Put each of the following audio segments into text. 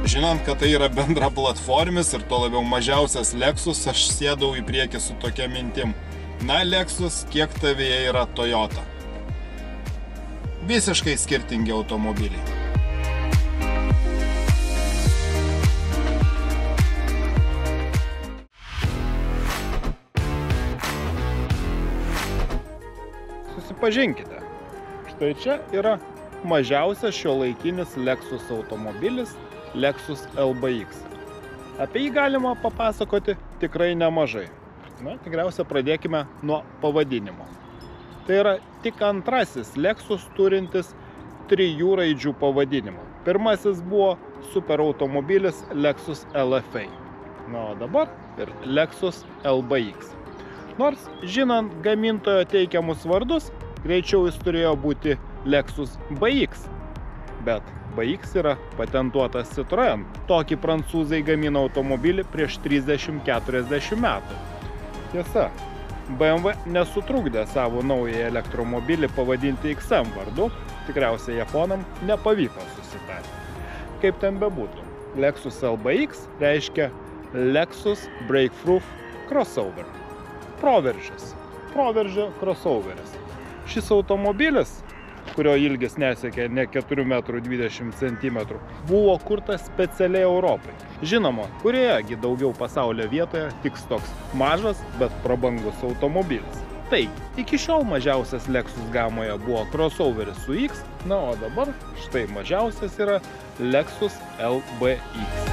Žinant, kad tai yra bendra platformis ir to labiau mažiausias Lexus, aš sėdau į priekį su tokia mintim. Na, Lexus, kiek tavyje yra Toyota? Visiškai skirtingi automobiliai. Susipažinkite. Štai čia yra mažiausias šiuolaikinis Lexus automobilis Lexus LBX. Apie jį galima papasakoti tikrai nemažai. Na, tikriausia pradėkime nuo pavadinimo. Tai yra tik antrasis Lexus turintis 3 raidžių pavadinimą. Pirmasis buvo superautomobilis Lexus LFA. Na, o dabar ir Lexus LBX. Nors, žinant gamintojo teikiamus vardus, greičiau jis turėjo būti Lexus BX. Bet BX yra patentuotas Citroën. Tokį prancūzai gamino automobilį prieš 30-40 metų. Tiesa, BMW nesutrukdė savo naują elektromobilį pavadinti XM vardu, tikriausiai japonam nepavyko susitarti. Kaip ten bebūtų, Lexus LBX reiškia Lexus Breakthrough Crossover. Proveržio crossoveris. Šis automobilis, kurio ilgis nesiekė ne 4,20 m, buvo kurtas specialiai Europai. Žinoma, kurioje daugiau pasaulio vietoje tiks toks mažas, bet prabangus automobilis. Tai, iki šiol mažiausias Lexus gamoje buvo crossoveris su X, na o dabar štai mažiausias yra Lexus LBX.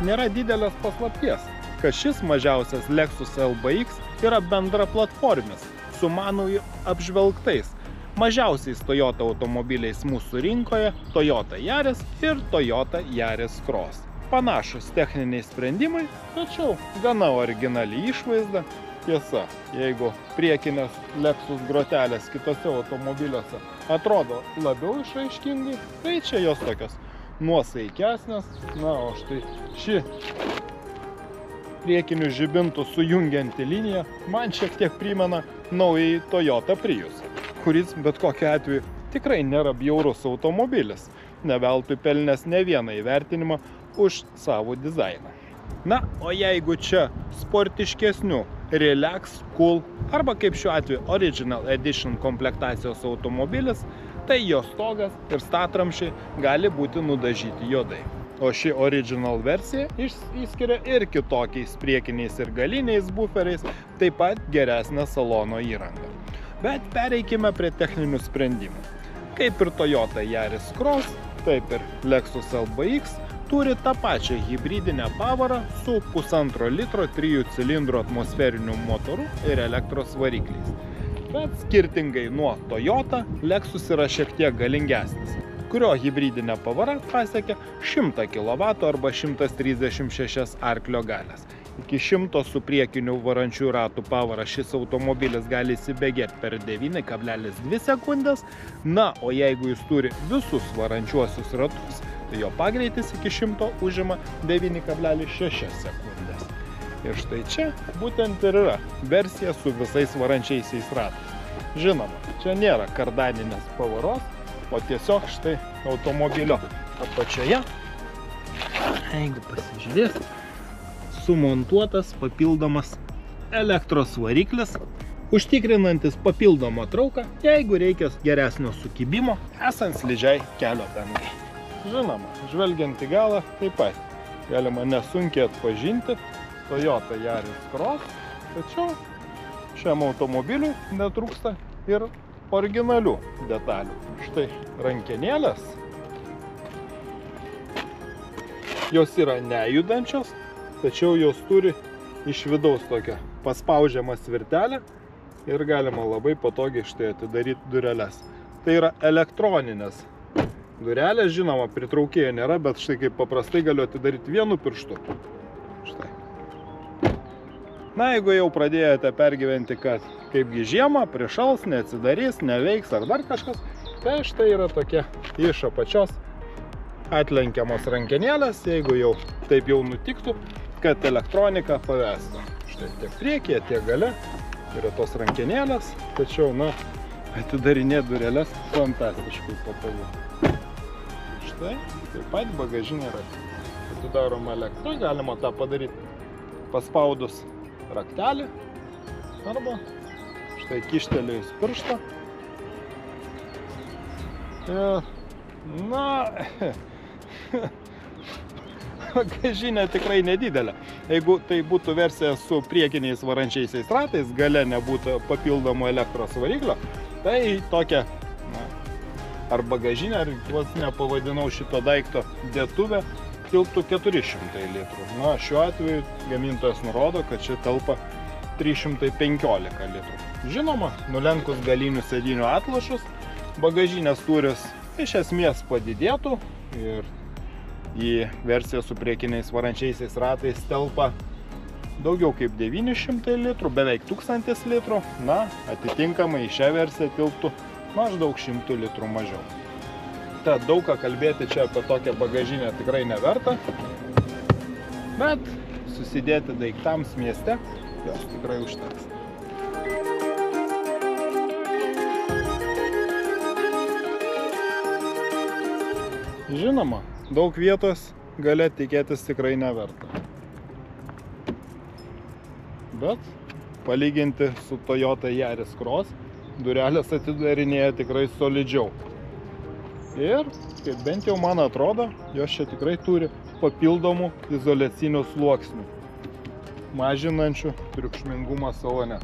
Nėra didelės paslapties, kad šis mažiausias Lexus LBX yra bendra platformis, su manųjų apžvelgtais mažiausiais Toyota automobiliais mūsų rinkoje Toyota Yaris ir Toyota Yaris Cross. Panašus techniniai sprendimai, tačiau gana originali išvaizda. Tiesa, jeigu priekinės Lexus grotelės kitose automobiliuose atrodo labiau išraiškingai, tai čia jos tokios nuosaikesnės. Na, o štai ši priekinių žibintų sujungianti linija man šiek tiek primena naująjį Toyota Prius, kuris bet kokiu atveju tikrai nėra bjaurus automobilis, ne veltui pelnęs ne vieną įvertinimą už savo dizainą. Na, o jeigu čia sportiškesnių Relax, Cool arba kaip šiuo atveju Original Edition komplektacijos automobilis, tai jo stogas ir statramšiai gali būti nudažyti juodai. O ši original versija išskiria ir kitokiais priekiniais ir galiniais buferiais, taip pat geresnę salono įrangą. Bet pereikime prie techninių sprendimų. Kaip ir Toyota Yaris Cross, taip ir Lexus LBX turi tą pačią hibridinę pavarą su 1,5 litro 3 cilindrų atmosferiniu motoru ir elektros varikliais. Bet skirtingai nuo Toyota, Lexus yra šiek tiek galingesnis, kurio hibridinė pavara pasiekia 100 kW arba 136 arklio galias. Iki 100 su priekiniu varančių ratų pavara šis automobilis gali įsibėgėti per 9,2 sekundės, na, o jeigu jis turi visus varančiuosius ratus, tai jo pagreitis iki 100 užima 9,6 sekundės. Ir štai čia būtent ir yra versija su visais varančiaisiais ratais. Žinoma, čia nėra kardaninės pavaros, o tiesiog štai automobilio apačioje, jeigu pasižiūrės, sumontuotas papildomas elektros variklis, užtikrinantis papildomą trauką, jeigu reikia geresnio sukibimo, esant slidžiai kelio dangai. Žinoma, žvelgiant į galą, taip pat galima nesunkiai atpažinti Toyota Yaris Cross, tačiau šiam automobiliui netrūksta ir originalių detalių. Štai rankenėlės. Jos yra nejudančios, tačiau jos turi iš vidaus tokią paspaudžiamą svirtelę ir galima labai patogiai štai atidaryti dureles. Tai yra elektroninės durelės, žinoma, pritraukėjo nėra, bet štai kaip paprastai galiu atidaryti vienu pirštu. Štai. Na, jeigu jau pradėjote pergyventi, kad kaipgi žiemą, prišals, neatsidarys, neveiks ar dar kažkas, tai štai yra tokia iš apačios atlenkiamos rankenėlės, jeigu jau taip jau nutiktų, kad elektronika pavestų. Štai tiek priekyje, tiek gale yra tos rankenėlės, tačiau, na, atidarinėti dureles fantastiškai patogu. Štai, taip pat bagažinė yra atidaroma elektra, galima tą padaryti paspaudus raktelį arba štai kištelėjus pirštą. Ir, na, bagažinė tikrai nedidelė. Jeigu tai būtų versija su priekiniais varančiaisiais ratais, gale nebūtų papildomo elektros variklio, tai tokia, na, ar bagažinė, ar vos nepavadinau šito daikto dėtuvę, tilptų 400 litrų. Na, šiuo atveju gamintojas nurodo, kad čia telpa 315 litrų. Žinoma, nulenkus galinių sėdinių atlošus, bagažinės tūris iš esmės padidėtų ir į versiją su priekiniais varančiaisiais ratais telpa daugiau kaip 900 litrų, beveik 1000 litrų. Na, atitinkamai į šią versiją tilptų maždaug 100 litrų mažiau. Tad daug ką kalbėti čia apie tokią bagažinę tikrai neverta, bet susidėti daiktams mieste jos tikrai užteks. Žinoma, daug vietos gale tikėtis tikrai neverta. Bet palyginti su Toyota Yaris Cross, durelės atidarinėja tikrai solidžiau. Ir, kaip bent jau man atrodo, jos čia tikrai turi papildomų izoliacinių sluoksnių, mažinančių triukšmingumą salone.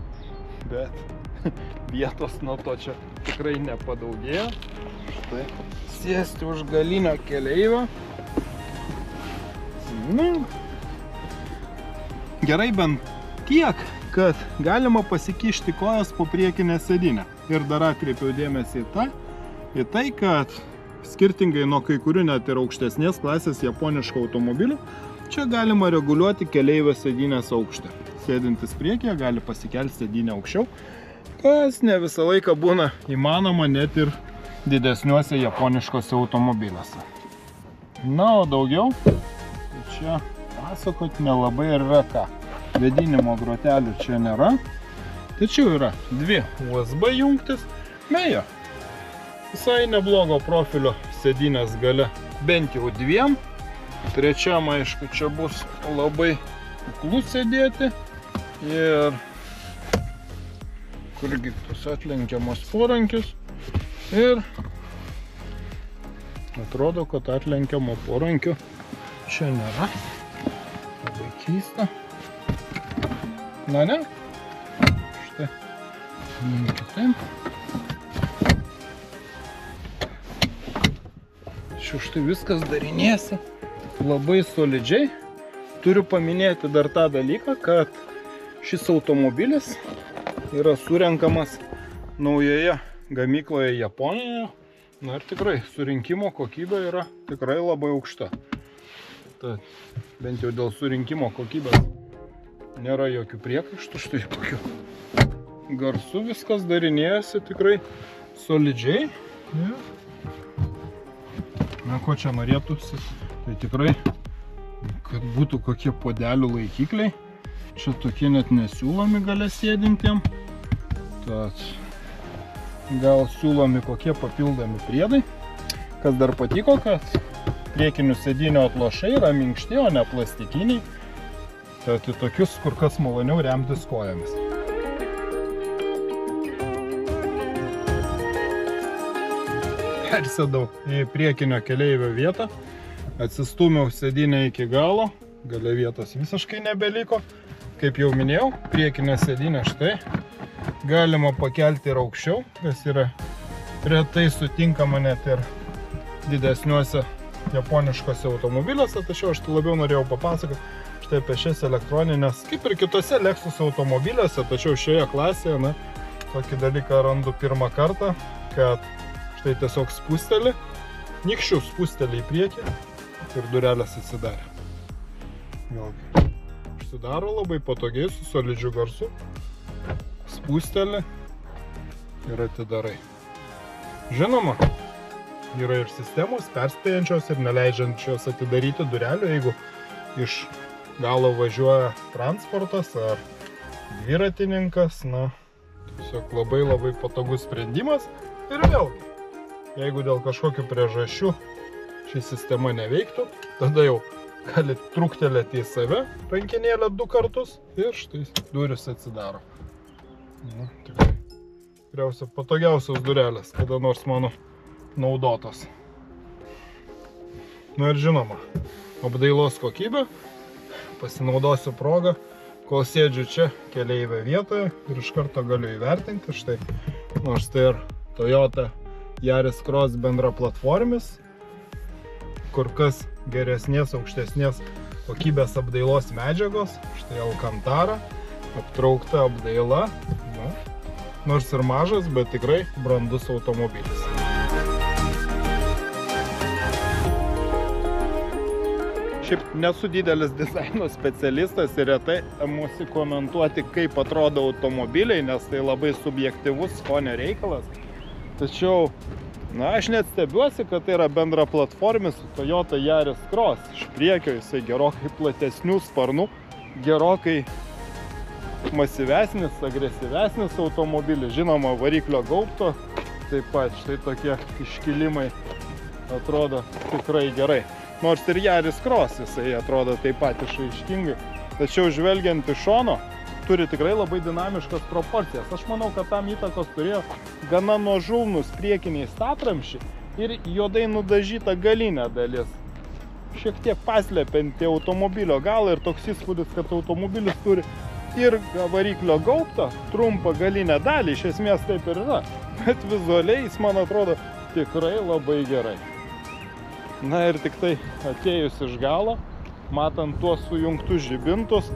Bet vietos nuo to čia tikrai nepadaugėjo. Štai, sėsti už galinio keleivio. Nu, gerai bent tiek, kad galima pasikišti kojas po priekinę sėdynę. Ir dar atkreipiau dėmesį į tai, kad skirtingai nuo kai kurių net ir aukštesnės klasės japoniškų automobilių, čia galima reguliuoti keleivio sėdynės aukštį. Sėdintis priekyje gali pasikelti sėdynę aukščiau, kas ne visą laiką būna įmanoma net ir didesniuose japoniškose automobiliuose. Na, o daugiau, tai čia pasakot nelabai ir yra ką. Vėdinimo grotelių čia nėra, tačiau yra dvi USB jungtis, beje, visai neblogo profilio sėdynės gale, bent jau dviem. Trečiam, aišku, čia bus labai kuklus sėdėti. Ir kurgi tos atlenkiamos porankius. Ir atrodo, kad atlenkiamo porankių čia nėra. Labai keista. Na ne? Štai. Kitaip. Štai viskas darinėsi labai solidžiai. Turiu paminėti dar tą dalyką, kad šis automobilis yra surenkamas naujoje gamykloje Japonijoje. Na ir tikrai surinkimo kokybė yra tikrai labai aukšta. Tad bent jau dėl surinkimo kokybės nėra jokių priekaištų. Štai kokiu garsu viskas darinėjasi tikrai solidžiai. Na, ko čia norėtųsi, tai tikrai, kad būtų kokie puodelių laikikliai. Čia tokie net nesiūlomi gale sėdintiem. Tad gal siūlomi kokie papildomi priedai. Kas dar patiko, kad priekinių sėdinių atlošai yra minkšti, o ne plastikiniai. Tad į tokius kur kas maloniau remtis kojomis. Persėdau į priekinio keleivio vietą, atsistūmiau sėdynę iki galo, gale vietos visiškai nebeliko. Kaip jau minėjau, priekinė sėdynė štai, galima pakelti ir aukščiau, kas yra retai sutinkama net ir didesniuose japoniškose automobiliuose, tačiau aš labiau norėjau papasakoti štai apie šias elektroninės, kaip ir kitose Lexus automobiliuose, tačiau šioje klasėje, na, tokį dalyką randu pirmą kartą, kad štai tiesiog spusteli, nykščių spusteli į priekį ir durelės atsidarė. Vėlgi, užsidaro labai patogiai su solidžiu garsu, spusteli ir atidarai. Žinoma, yra ir sistemos perspėjančios ir neleidžiančios atidaryti durelių, jeigu iš galo važiuoja transportas ar dviratininkas. Na, tiesiog labai patogus sprendimas. Ir vėlgi, jeigu dėl kažkokių priežasčių ši sistema neveiktų, tada jau gali truktelėti į save rankinėlę 2 kartus ir štai durys atsidaro. Nu, tikrai tikriausia patogiausios durelės, kada nors mano naudotos. Na ir žinoma, apdailos kokybė. Pasinaudosiu progą, kol sėdžiu čia keleivio vietoje ir iš karto galiu įvertinti. Štai, nors tai ir Toyota Yaris Cross bendra platformis, kur kas geresnės, aukštesnės kokybės apdailos medžiagos. Štai Alcantara, aptraukta apdaila. Na, nors ir mažas, bet tikrai brandus automobilis. Šiaip nesu didelis dizaino specialistas ir retai mūsų komentuoti, kaip atrodo automobiliai, nes tai labai subjektyvus skonio reikalas. Tačiau, na, aš net stebiuosi, kad tai yra bendra platformis Toyota Yaris Cross. Iš priekio jisai gerokai platesnių sparnų, gerokai masyvesnis, agresyvesnis automobilis. Žinoma, variklio gaubto, taip pat štai tokie iškilimai atrodo tikrai gerai. Nors ir Yaris Cross jisai atrodo taip pat išraiškingai, tačiau žvelgiant iš šono, turi tikrai labai dinamiškas proporcijas. Aš manau, kad tam įtakos turėjo gana nuožulnūs priekiniai statramsčiai ir juodai nudažyta galinė dalis. Šiek tiek paslepianti automobilio galą ir toks įspūdis, kad automobilis turi ir variklio gaubtą, trumpą galinę dalį, iš esmės taip ir yra, bet vizualiai jis, man atrodo, tikrai labai gerai. Na ir tik tai atėjus iš galo, matant tuos sujungtus žibintus,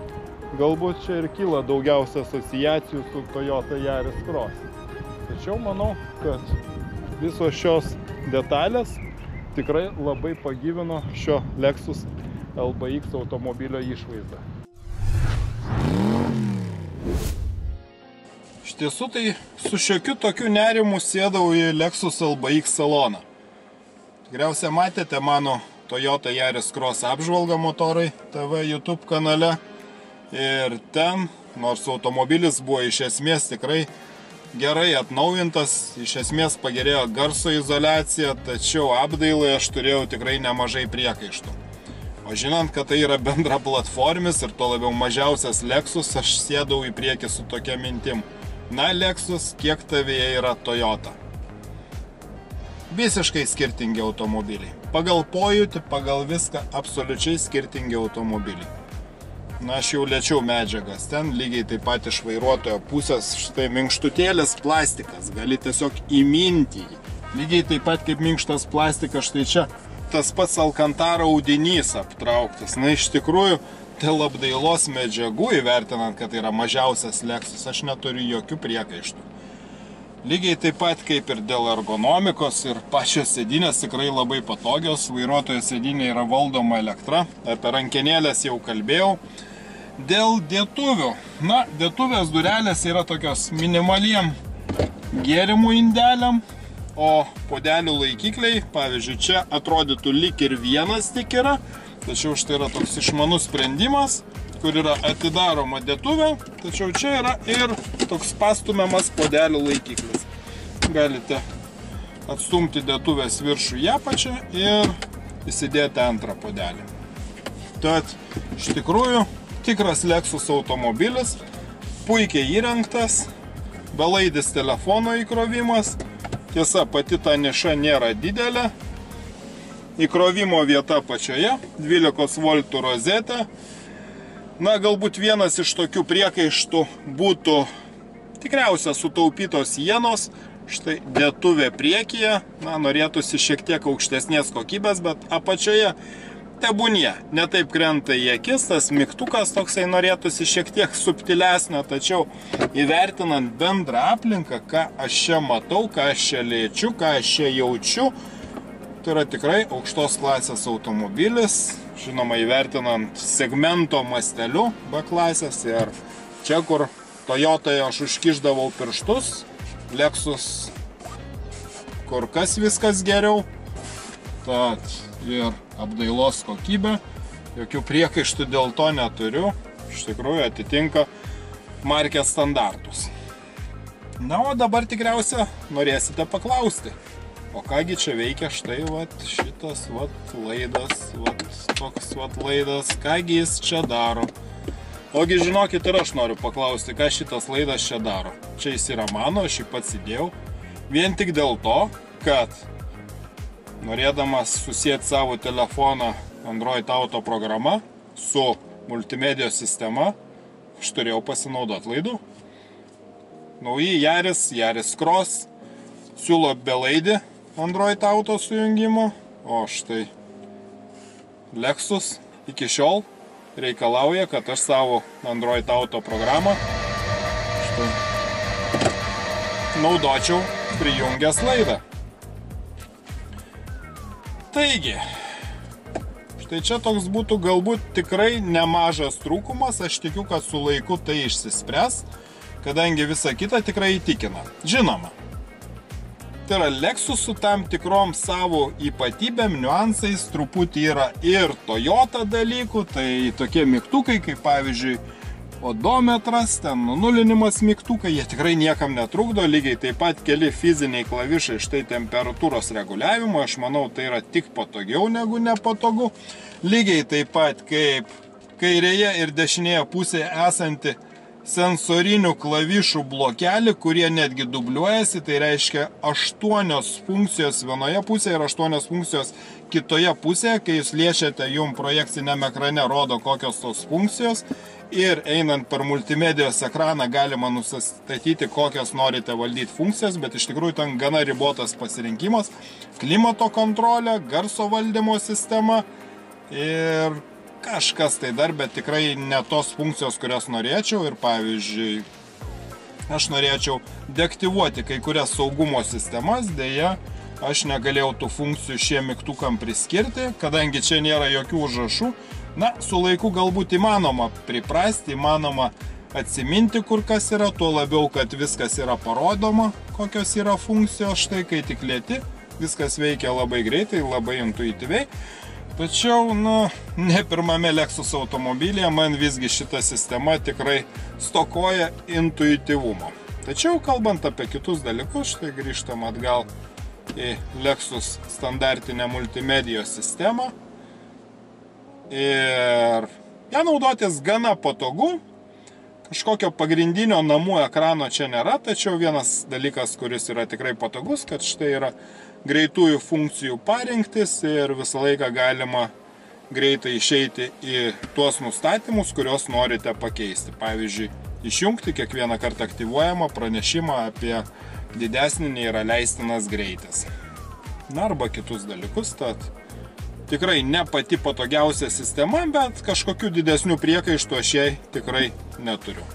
galbūt čia ir kyla daugiausia asociacijų su Toyota Yaris Cross. Tačiau manau, kad visos šios detalės tikrai labai pagyvino šio Lexus LBX automobilio išvaizdą. Iš tiesų tai su šiokiu tokiu nerimu sėdau į Lexus LBX saloną. Tikriausiai matėte mano Toyota Yaris Cross apžvalgą Motorai TV YouTube kanale. Ir ten, nors automobilis buvo iš esmės tikrai gerai atnaujintas, iš esmės pagerėjo garso izoliacija, tačiau apdailai aš turėjau tikrai nemažai priekaištų. O žinant, kad tai yra bendra platformis ir to labiau mažiausias Lexus, aš sėdau į priekį su tokia mintim. Na, Lexus, kiek tavyje yra Toyota? Visiškai skirtingi automobiliai. Pagal pojūtį, pagal viską, absoliučiai skirtingi automobiliai. Na, aš jau lėčiau medžiagas. Ten lygiai taip pat iš vairuotojo pusės štai minkštutėlis plastikas. Gali tiesiog įminti jį. Lygiai taip pat kaip minkštas plastikas štai čia. Tas pats Alcantara audinys aptrauktas. Na, iš tikrųjų, dėl apdailos medžiagų, įvertinant, kad tai yra mažiausias Lexus, aš neturiu jokių priekaištų. Lygiai taip pat kaip ir dėl ergonomikos ir pačios sėdynės tikrai labai patogios. Vairuotojo sėdynė yra valdoma elektra. Apie rankenėlės jau kalbėjau. Dėl dėtuvių. Na, dėtuvės durelės yra tokios minimaliem gėrimų indeliam, o puodelių laikikliai, pavyzdžiui, čia atrodytų lyg ir vienas tik yra, tačiau štai yra toks išmanus sprendimas, kur yra atidaroma dėtuvė, tačiau čia yra ir toks pastumiamas puodelių laikiklis. Galite atstumti dėtuvės viršų į apačią ir įsidėti antrą puodelį. Tad, iš tikrųjų, tikras Lexus automobilis, puikiai įrengtas, belaidis telefono įkrovimas. Tiesa, pati ta niša nėra didelė. Įkrovimo vieta apačioje, 12 voltų rozetė. Na, galbūt vienas iš tokių priekaištų būtų tikriausia sutaupytos ienos. Štai dėtuvė priekyje, na, norėtųsi šiek tiek aukštesnės kokybės, bet apačioje tebūnie. Ne taip krenta į akis, tas mygtukas toksai norėtųsi šiek tiek subtilesnio, tačiau įvertinant bendrą aplinką, ką aš čia matau, ką aš čia liečiu, ką aš čia jaučiu, tai yra tikrai aukštos klasės automobilis, žinoma, įvertinant segmento masteliu B klasės ir čia, kur Toyotoje aš užkišdavau pirštus, Lexus kur kas viskas geriau, tad ir apdailos kokybė, jokių priekaištų dėl to neturiu, iš tikrųjų atitinka markės standartus. Na, o dabar tikriausia norėsite paklausti, O kągi čia veikia štai vat šitas vat laidas, vat toks vat laidas, kągi jis čia daro. Ogi žinokit, ir aš noriu paklausti, ką šitas laidas čia daro. Čia jis yra mano, aš jį pats įdėjau. Vien tik dėl to, kad norėdamas susijęti savo telefoną Android Auto programa su multimedijos sistema, aš turėjau pasinaudoti laidu. Nauji Yaris Cross siūlo belaidį Android Auto sujungimo, o štai Lexus iki šiol reikalauja, kad aš savo Android Auto programą štai naudočiau prijungęs laidą. Taigi, štai čia toks būtų galbūt tikrai nemažas trūkumas, aš tikiu, kad su laiku tai išsispręs, kadangi visa kita tikrai įtikina. Žinoma, tai yra Lexus su tam tikrom savo ypatybėm, niuansais, truputį yra ir Toyota dalykų, tai tokie mygtukai, kaip pavyzdžiui odometras, ten nulinimas mygtukai, jie tikrai niekam netrukdo, lygiai taip pat keli fiziniai klavišai, štai temperatūros reguliavimo, aš manau, tai yra tik patogiau negu nepatogu, lygiai taip pat kaip kairėje ir dešinėje pusėje esanti sensorinių klavišų blokelį, kurie netgi dubliuojasi, tai reiškia 8 funkcijos vienoje pusėje ir 8 funkcijos kitoje pusėje, kai jūs liečiate, jums projekciniame ekrane rodo kokios tos funkcijos ir einant per multimedijos ekraną galima nusistatyti, kokias norite valdyti funkcijas, bet iš tikrųjų ten gana ribotas pasirinkimas, klimato kontrolė, garso valdymo sistema ir kažkas tai dar, bet tikrai ne tos funkcijos, kurias norėčiau ir pavyzdžiui, aš norėčiau deaktyvuoti kai kurias saugumo sistemas, dėja, aš negalėjau tų funkcijų šiem mygtukam priskirti, kadangi čia nėra jokių užrašų, na, su laiku galbūt įmanoma priprasti, įmanoma atsiminti, kur kas yra, tuo labiau, kad viskas yra parodoma, kokios yra funkcijos, štai kai tik lieti, viskas veikia labai greitai, labai intuityviai. Tačiau, ne pirmame Lexus automobilyje man visgi šita sistema tikrai stokoja intuityvumo. Tačiau, kalbant apie kitus dalykus, štai grįžtam atgal į Lexus standartinę multimedijos sistemą. Ir ją naudotis gana patogu. Kažkokio pagrindinio namų ekrano čia nėra, tačiau vienas dalykas, kuris yra tikrai patogus, kad štai yra greitųjų funkcijų parinktis ir visą laiką galima greitai išeiti į tuos nustatymus, kuriuos norite pakeisti. Pavyzdžiui, išjungti kiekvieną kartą aktyvuojamą pranešimą apie didesnį nei yra leistinas greitis. Na, arba kitus dalykus, tad tikrai ne pati patogiausia sistema, bet kažkokių didesnių priekaištų aš jai tikrai neturiu.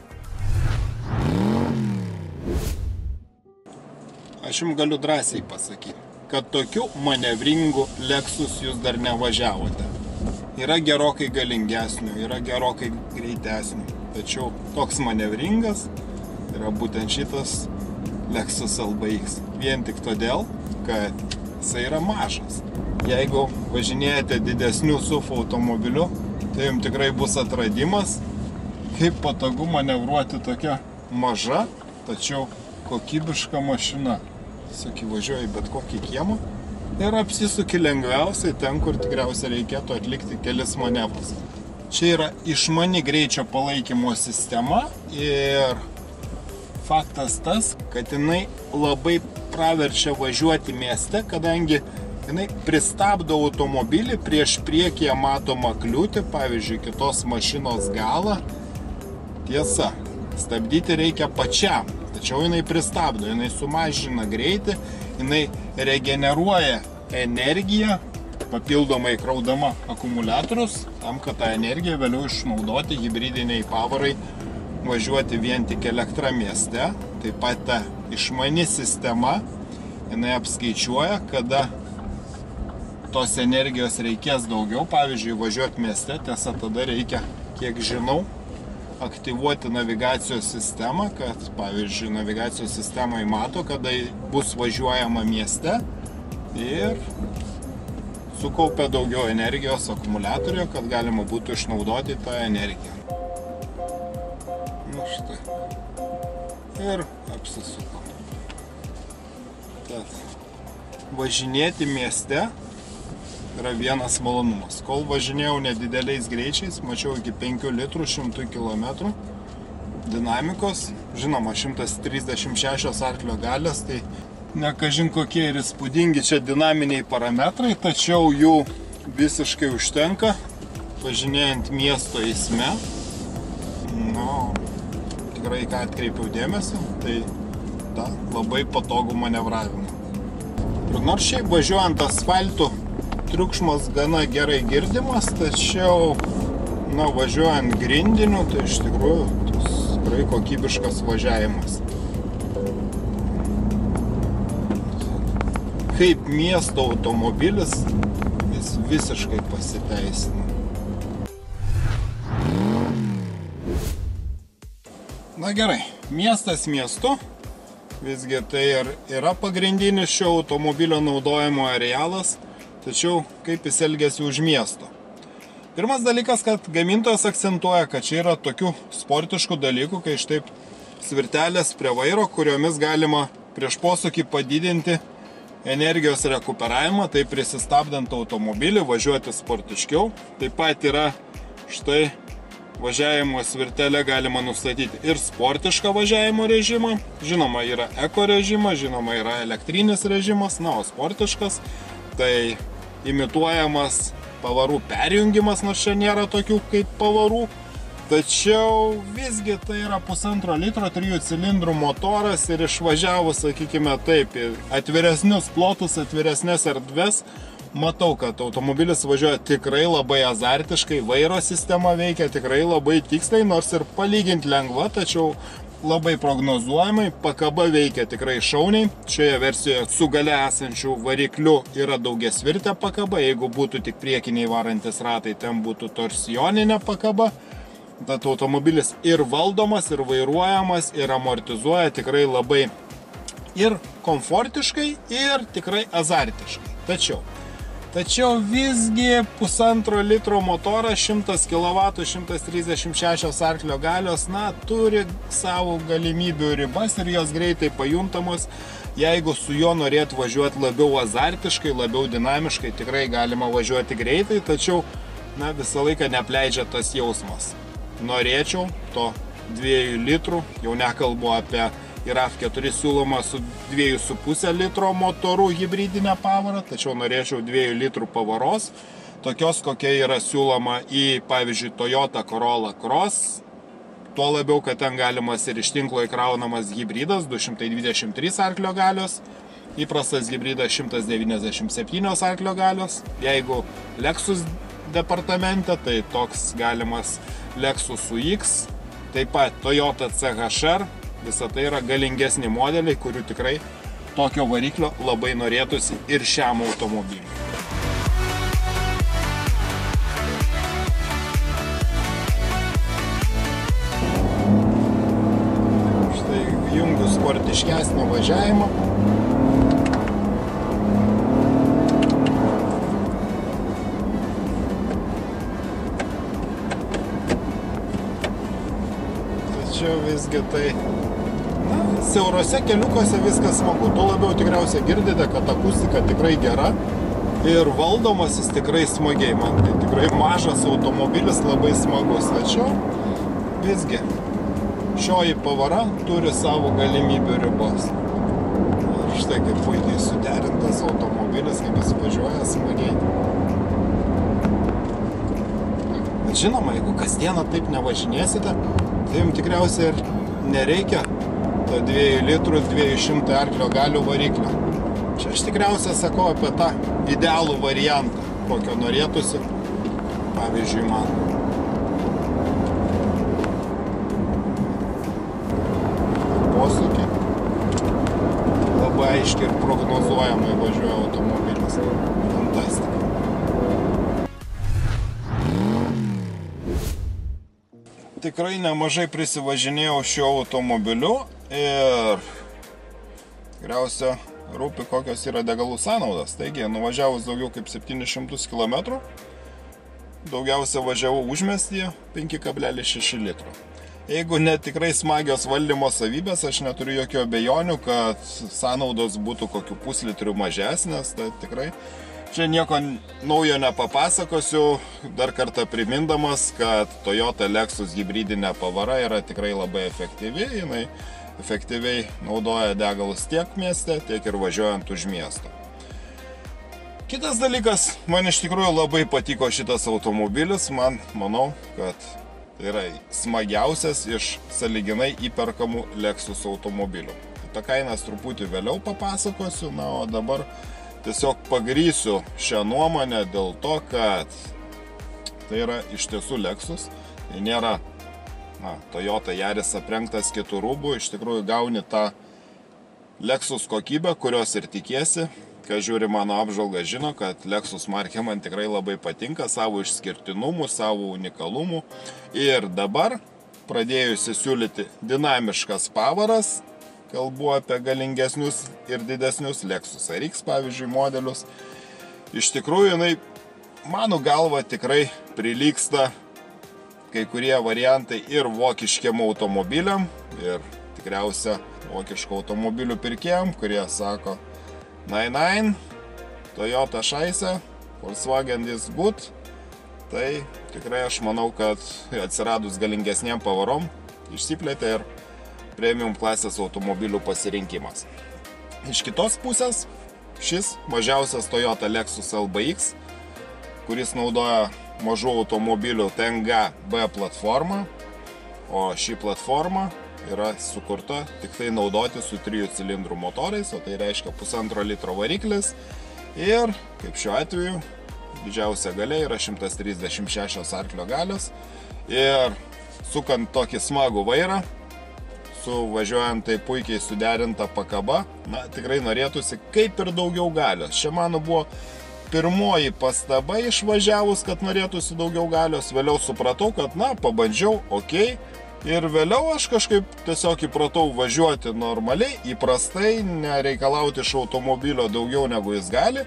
Aš jums galiu drąsiai pasakyti, kad tokiu manevringu Lexus jūs dar nevažiavote. Yra gerokai galingesnių, yra gerokai greitesnių, tačiau toks manevringas yra būtent šitas Lexus LBX. Vien tik todėl, kad jisai yra mažas. Jeigu važinėjate didesnių SUV automobiliu, tai jums tikrai bus atradimas, kaip patogu manevruoti tokia maža, tačiau kokybiška mašina. Tiesiog įvažiuoji bet kokį kiemą ir apsisuki lengviausiai ten, kur tikriausiai reikėtų atlikti kelis manevrus. Čia yra išmani greičio palaikymo sistema ir faktas tas, kad jinai labai praverčia važiuoti mieste, kadangi jinai pristabdo automobilį prieš priekyje matomą kliūtį, pavyzdžiui, kitos mašinos galą. Tiesa, stabdyti reikia pačiam. Tačiau jinai pristabdo, jinai sumažina greitį, jinai regeneruoja energiją, papildomai kraudama akumuliatorius, tam, kad tą energiją vėliau išnaudoti hibridiniai pavarai, važiuoti vien tik elektrą mieste. Taip pat ta išmani sistema, jinai apskaičiuoja, kada tos energijos reikės daugiau, pavyzdžiui, važiuoti mieste, tiesa, tada reikia, kiek žinau, aktyvuoti navigacijos sistemą, kad, pavyzdžiui, navigacijos sistemai mato, kada bus važiuojama mieste ir sukaupia daugiau energijos akumuliatorio, kad galima būtų išnaudoti tą energiją. Nu štai. Ir apsisukom. Tad važinėti mieste yra vienas malonumas. Kol važinėjau nedideliais greičiais, mačiau iki 5 litrų 100 km dinamikos, žinoma, 136 arklio galios, tai nekažin kokie ir įspūdingi čia dinaminiai parametrai, tačiau jų visiškai užtenka važinėjant miesto eisme. Tikrai ką atkreipiau dėmesį, tai labai patogų manevravimą. Ir nors šiaip važiuojant asfaltu triukšmas gana gerai girdimas, tačiau važiuojant grindiniu, tai iš tikrųjų tikrai kokybiškas važiavimas. Kaip miesto automobilis jis visiškai pasiteisina. Na gerai, miestas miestu, visgi tai yra pagrindinis šio automobilio naudojimo arealas, tačiau kaip jis elgiasi už miesto. Pirmas dalykas, kad gamintojas akcentuoja, kad čia yra tokių sportiškų dalykų, kai štai svirtelės prie vairo, kuriomis galima prieš posūkį padidinti energijos rekuperavimą, tai prisistabdant automobilį, važiuoti sportiškiau. Taip pat yra štai važiavimo svirtelė galima nustatyti ir sportišką važiavimo režimą. Žinoma, yra eko režimas, žinoma, yra elektrinis režimas, o sportiškas tai imituojamas pavarų perjungimas, nors čia nėra tokių kaip pavarų. Tačiau visgi tai yra 1,5 litro 3 cilindrų motoras ir išvažiavus, sakykime taip, atviresnius plotus, atviresnės erdves, matau, kad automobilis važiuoja tikrai labai azartiškai, vairo sistema veikia tikrai labai tiksliai, nors ir palyginti lengva, tačiau labai prognozuojamai, pakaba veikia tikrai šauniai. Šioje versijoje su gale esančių variklių yra daugiasvirtė pakaba, jeigu būtų tik priekiniai varantis ratai, ten būtų torsioninė pakaba. Tad automobilis ir valdomas, ir vairuojamas, ir amortizuoja tikrai labai ir komfortiškai, ir tikrai azartiškai. Tačiau visgi 1,5 litro motoras, 100 kW, 136 arklio galios, turi savo galimybių ribas ir jos greitai pajuntamos. Jeigu su juo norėtų važiuoti labiau azartiškai, labiau dinamiškai, tikrai galima važiuoti greitai, tačiau visą laiką neapleidžia tas jausmas. Norėčiau to 2 litrų, jau nekalbu apie RAV4 siūloma su 2,5 litro motoru hibridinę pavarą, tačiau norėčiau 2 litrų pavaros, tokios kokia yra siūloma į, pavyzdžiui, Toyota Corolla Cross, tuo labiau, kad ten galimas ir iš tinklo įkraunamas hybridas, 223 arklio galios, įprastas hybridas 197 arklio galios, jeigu Lexus departamente, tai toks galimas Lexus UX, taip pat Toyota CHR, visa tai yra galingesni modeliai, kurių tikrai tokio variklio labai norėtųsi ir šiam automobiliui. Štai jungiu sportiškesnį važiavimą. Visgi tai siaurose keliukose viskas smagu. Tuo labiau tikriausiai girdite, kad akustika tikrai gera ir valdomas jis tikrai smagiai. Man tai tikrai mažas automobilis, labai smagus. Tačiau visgi šioji pavara turi savo galimybių ribos. Ir štai kaip puikiai suderintas automobilis, kaip jis važiuoja smagiai. Bet žinoma, jeigu kasdieną taip nevažinėsite, tai jums tikriausiai ir nereikia to 2 litrų 200 arklio galių variklio. Čia aš tikriausiai sakau apie tą idealų variantą, kokio norėtųsi, pavyzdžiui, man. Posūkį labai aiškiai ir prognozuojamai važiuoja automobilis. Fantastika. Tikrai nemažai prisivažinėjau šiuo automobiliu ir tikriausia rūpi, kokios yra degalų sąnaudos. Taigi, nuvažiavus daugiau kaip 700 km, daugiausia važiavau užmiestyje 5,6 litro. Jeigu net tikrai smagios valdymo savybės, aš neturiu jokių abejonių, kad sąnaudos būtų kokių puslitrių mažesnės, tai tikrai čia nieko naujo nepapasakosiu, dar kartą primindamas, kad Toyota Lexus hibridinė pavara yra tikrai labai efektyvi, jinai efektyviai naudoja degalus tiek mieste, tiek ir važiuojant už miesto. Kitas dalykas, man iš tikrųjų labai patiko šitas automobilis, manau, kad tai yra smagiausias iš sąlyginai įperkamų Lexus automobilių. Ta kainas truputį vėliau papasakosiu, na, o dabar tiesiog pagrysiu šią nuomonę dėl to, kad tai yra iš tiesų Lexus, tai nėra Toyota Yaris aprengtas kitų rūbų, iš tikrųjų gauni tą Lexus kokybę, kurios ir tikiesi. Kai žiūri mano apžvalgą, žino, kad Lexus markė man tikrai labai patinka savo išskirtinumu, savo unikalumu. Ir dabar pradėjusi siūlyti dinamiškas pavaras, kalbu apie galingesnius ir didesnius Lexus RX, pavyzdžiui, modelius. Iš tikrųjų, jinai, mano galva, tikrai prilygsta kai kurie variantai ir vokiškiam automobiliam, ir tikriausia vokiško automobilių pirkėjam, kurie sako, Nein, Toyota šaise, Volkswagen is good. Tai tikrai aš manau, kad atsiradus galingesniem pavarom išsiplėtė ir premium klasės automobilių pasirinkimas. Iš kitos pusės, šis mažiausias Toyota Lexus LBX, kuris naudoja mažų automobilių Tenga B platformą, o ši platforma yra sukurta tik tai naudoti su 3 cilindrų motorais, o tai reiškia 1,5 litro variklis ir, kaip šiuo atveju, didžiausia galia yra 136 arklio galios ir sukant tokį smagų vairą, suvažiuojant tai puikiai suderinta pakaba, na, tikrai norėtųsi kaip ir daugiau galios. Čia mano buvo pirmoji pastaba išvažiavus, kad norėtųsi daugiau galios, vėliau supratau, kad, na, pabandžiau, okei. Ir vėliau aš kažkaip tiesiog įpratau važiuoti normaliai, įprastai, nereikalauti iš automobilio daugiau negu jis gali.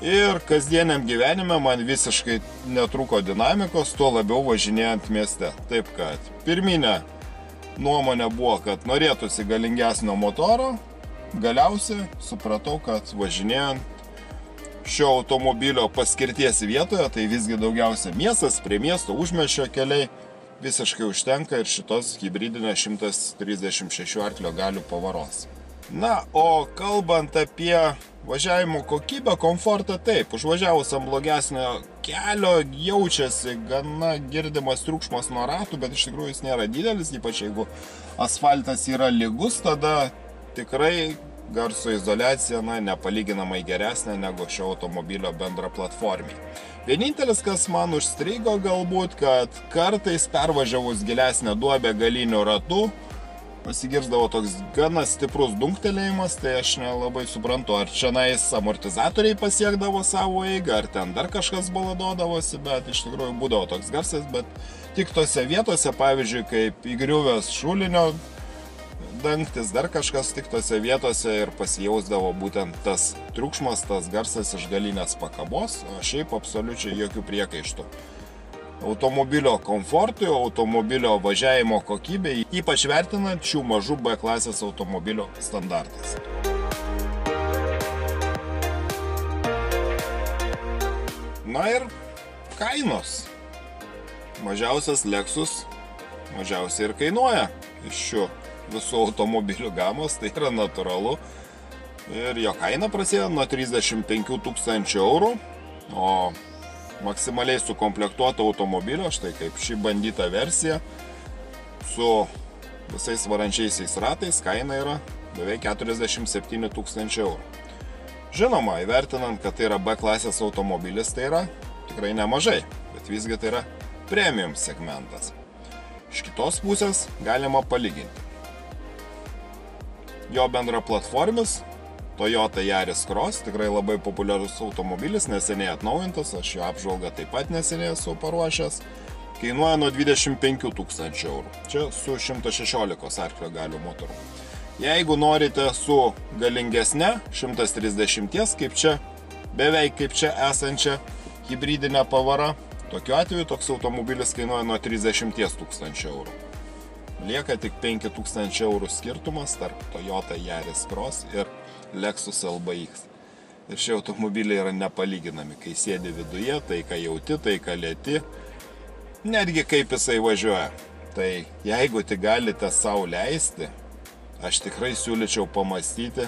Ir kasdieniam gyvenime man visiškai netrūko dinamikos, tuo labiau važinėjant mieste. Taip kad pirminė nuomonė buvo, kad norėtųsi galingesnio motoro, galiausiai supratau, kad važinėjant šio automobilio paskirties vietoje, tai visgi daugiausia miestas, prie miesto užmiesčio keliai, visiškai užtenka ir šitos hibridinės 136 arklio galių pavaros. Na, o kalbant apie važiavimo kokybę, komfortą, taip, užvažiavus ant blogesnio kelio jaučiasi gana girdimas triukšmas nuo ratų, bet iš tikrųjų jis nėra didelis, ypač jeigu asfaltas yra lygus, tada tikrai garso izoliacija, na, nepalyginamai geresnė negu šio automobilio bendra platformė. Vienintelis, kas man užstrigo galbūt, kad kartais pervažiavus gilesnę duobę galinių ratų, pasigirsdavo toks gana stiprus dunktelėjimas, tai aš nelabai suprantu, ar čionais amortizatoriai pasiekdavo savo eigą, ar ten dar kažkas baladodavosi, bet iš tikrųjų būdavo toks garsas, bet tik tose vietose, pavyzdžiui, kaip įgriuvęs šulinio dangtis, dar kažkas tik tose vietose ir pasijausdavo būtent tas triukšmas, tas garsas iš galinės pakabos, o šiaip absoliučiai jokių priekaištų. Automobilio komfortui, automobilio važiavimo kokybei, ypač vertinant šių mažų B klasės automobilio standartais. Na ir kainos. Mažiausias Lexus mažiausiai ir kainuoja iš šių visų automobilių gamos, tai yra natūralu. Ir jo kaina prasideda nuo 35 000 eurų, o maksimaliai sukomplektuota automobilio, štai kaip ši bandyta versija, su visais varančiaisiais ratais, kaina yra beveik 47 000 eurų. Žinoma, įvertinant, kad tai yra B klasės automobilis, tai yra tikrai nemažai, bet visgi tai yra premium segmentas. Iš kitos pusės galima palyginti. Jo bendra platformis, Toyota Yaris Cross, tikrai labai populiarus automobilis, neseniai atnaujintas, aš jo apžvalgą taip pat neseniai esu paruošęs, kainuoja nuo 25 000 eurų, čia su 116 arklio galių motoru. Jeigu norite su galingesne 130, kaip čia, beveik kaip čia esančia hibridinė pavara, tokiu atveju toks automobilis kainuoja nuo 30 000 eurų. lieka tik 5000 eurų skirtumas tarp Toyota Yaris Cross ir Lexus LBX. Ir šie automobiliai yra nepalyginami, kai sėdi viduje, tai ką jauti, tai ką lieti, netgi kaip jisai važiuoja. Tai jeigu tik galite sau leisti, aš tikrai siūlyčiau pamastyti,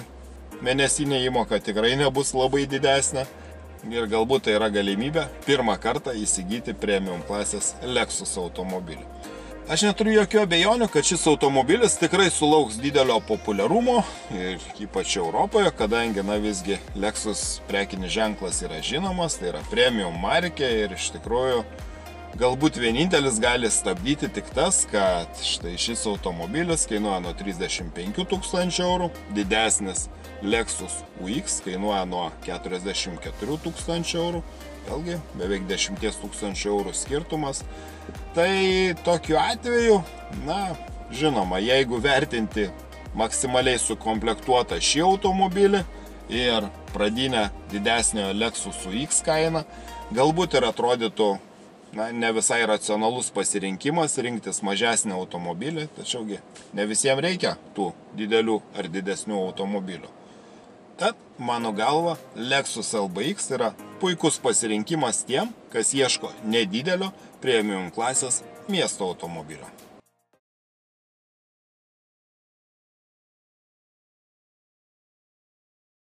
mėnesinė įmoka tikrai nebus labai didesnė ir galbūt tai yra galimybė pirmą kartą įsigyti premium klasės Lexus automobilį. Aš neturiu jokių abejonių, kad šis automobilis tikrai sulauks didelio populiarumo ir ypač Europoje, kadangi visgi Lexus prekinis ženklas yra žinomas, tai yra premium markė ir iš tikrųjų galbūt vienintelis gali stabdyti tik tas, kad štai šis automobilis kainuoja nuo 35 000 eurų, didesnis Lexus UX kainuoja nuo 44 000 eurų, vėlgi beveik 10 000 eurų skirtumas. Tai tokiu atveju, žinoma, jeigu vertinti maksimaliai sukomplektuotą šį automobilį ir pradinę didesnio Lexus UX kainą, galbūt ir atrodytų ne visai racionalus pasirinkimas rinktis mažesnį automobilį, tačiaugi ne visiems reikia tų didelių ar didesnių automobilių. Tad, mano galva, Lexus LBX yra puikus pasirinkimas tiem, kas ieško nedidelio premium klasės miesto automobilio.